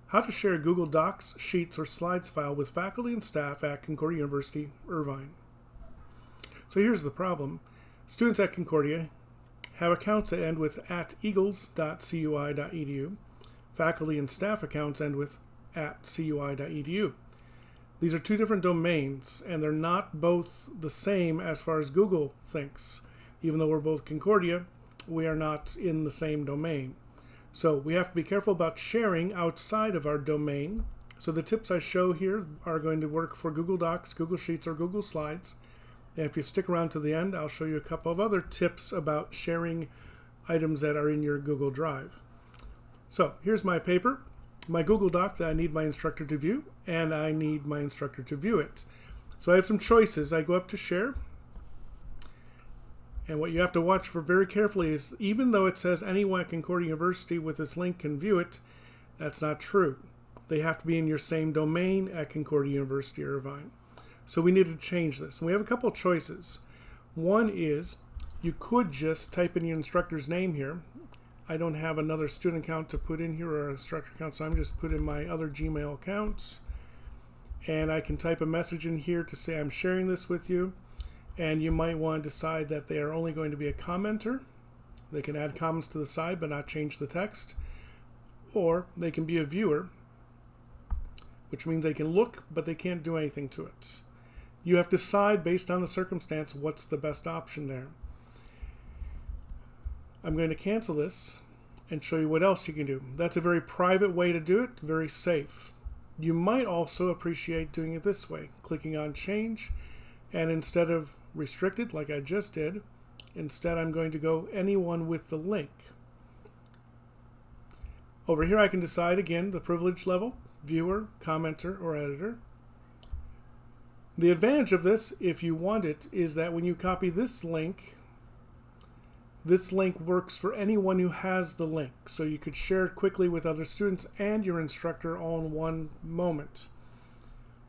How to share Google Docs, Sheets, or Slides file with faculty and staff at Concordia University, Irvine. So here's the problem. Students at Concordia have accounts that end with @eagles.cui.edu. Faculty and staff accounts end with @cui.edu. These are two different domains, and they're not both the same as far as Google thinks. Even though we're both Concordia, we are not in the same domain. So we have to be careful about sharing outside of our domain. So the tips I show here are going to work for Google Docs, Google Sheets, or Google Slides. And if you stick around to the end, I'll show you a couple of other tips about sharing items that are in your Google Drive. So here's my paper, my Google Doc that I need my instructor to view, and I need my instructor to view it. So I have some choices. I go up to share. And what you have to watch for very carefully is, even though it says anyone at Concordia University with this link can view it, that's not true. They have to be in your same domain at Concordia University, Irvine. So we need to change this. And we have a couple of choices. One is you could just type in your instructor's name here. I don't have another student account to put in here or an instructor account, so I'm just put in my other Gmail accounts. And I can type a message in here to say I'm sharing this with you. And you might want to decide that they are only going to be a commenter. They can add comments to the side but not change the text. Or they can be a viewer, which means they can look but they can't do anything to it. You have to decide based on the circumstance what's the best option there. I'm going to cancel this and show you what else you can do. That's a very private way to do it, very safe. You might also appreciate doing it this way, clicking on change, and instead of restricted like I just did, instead I'm going to go anyone with the link. Over here I can decide again the privilege level, viewer, commenter, or editor. The advantage of this, if you want it, is that when you copy this link works for anyone who has the link. So you could share it quickly with other students and your instructor all in one moment.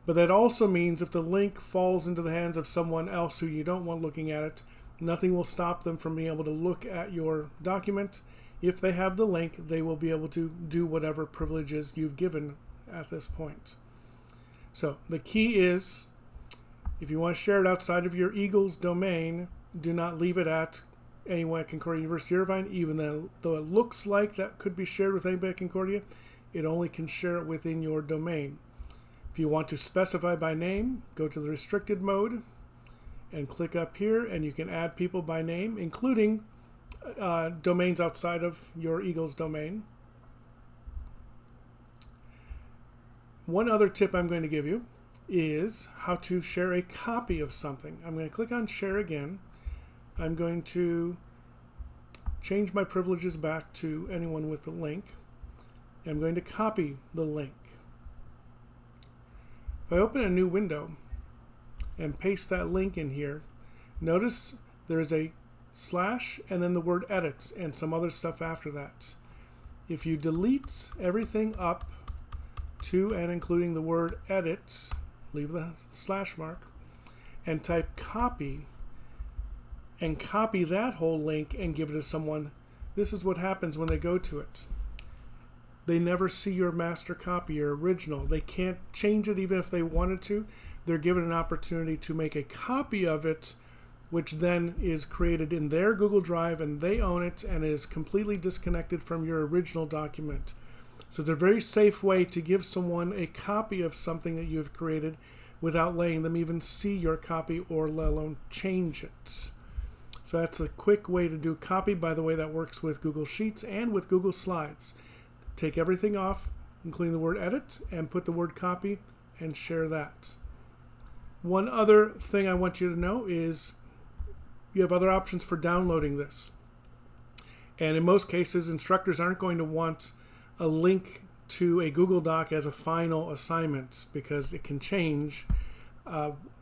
But that also means if the link falls into the hands of someone else who you don't want looking at it, nothing will stop them from being able to look at your document. If they have the link, they will be able to do whatever privileges you've given at this point. So the key is, if you want to share it outside of your Eagles domain, do not leave it at anyone at Concordia University Irvine, even though it looks like that could be shared with anybody at Concordia. It only can share it within your domain. If you want to specify by name, go to the restricted mode and click up here, and you can add people by name, including domains outside of your Eagles domain. One other tip I'm going to give you is how to share a copy of something. I'm going to click on share again. I'm going to change my privileges back to anyone with the link. I'm going to copy the link. If I open a new window and paste that link in here, notice there's a slash and then the word edit and some other stuff after that. If you delete everything up to and including the word edit, leave the slash mark, and type copy, and copy that whole link and give it to someone, this is what happens when they go to it. They never see your master copy, your original. They can't change it even if they wanted to. They're given an opportunity to make a copy of it, which then is created in their Google Drive, and they own it and is completely disconnected from your original document. So it's a very safe way to give someone a copy of something that you have created without letting them even see your copy or let alone change it. So that's a quick way to do copy. By the way, that works with Google Sheets and with Google Slides. Take everything off, including the word edit, and put the word copy and share that. One other thing I want you to know is you have other options for downloading this. And in most cases, instructors aren't going to want a link to a Google Doc as a final assignment because it can change.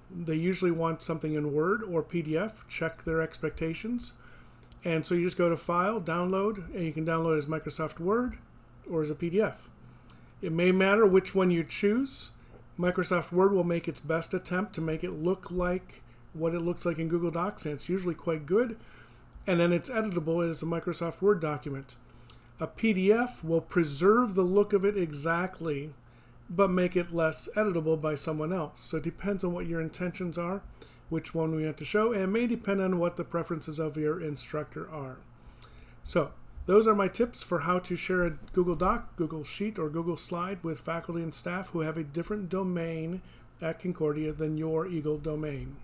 They usually want something in Word or PDF, check their expectations. And so you just go to File, Download, and you can download it as Microsoft Word or as a PDF. It may matter which one you choose. Microsoft Word will make its best attempt to make it look like what it looks like in Google Docs, and it's usually quite good. And then it's editable as a Microsoft Word document. A PDF will preserve the look of it exactly, but make it less editable by someone else. So it depends on what your intentions are, which one we want to show, and may depend on what the preferences of your instructor are. So those are my tips for how to share a Google Doc, Google Sheet, or Google Slide with faculty and staff who have a different domain at Concordia than your Eagle domain.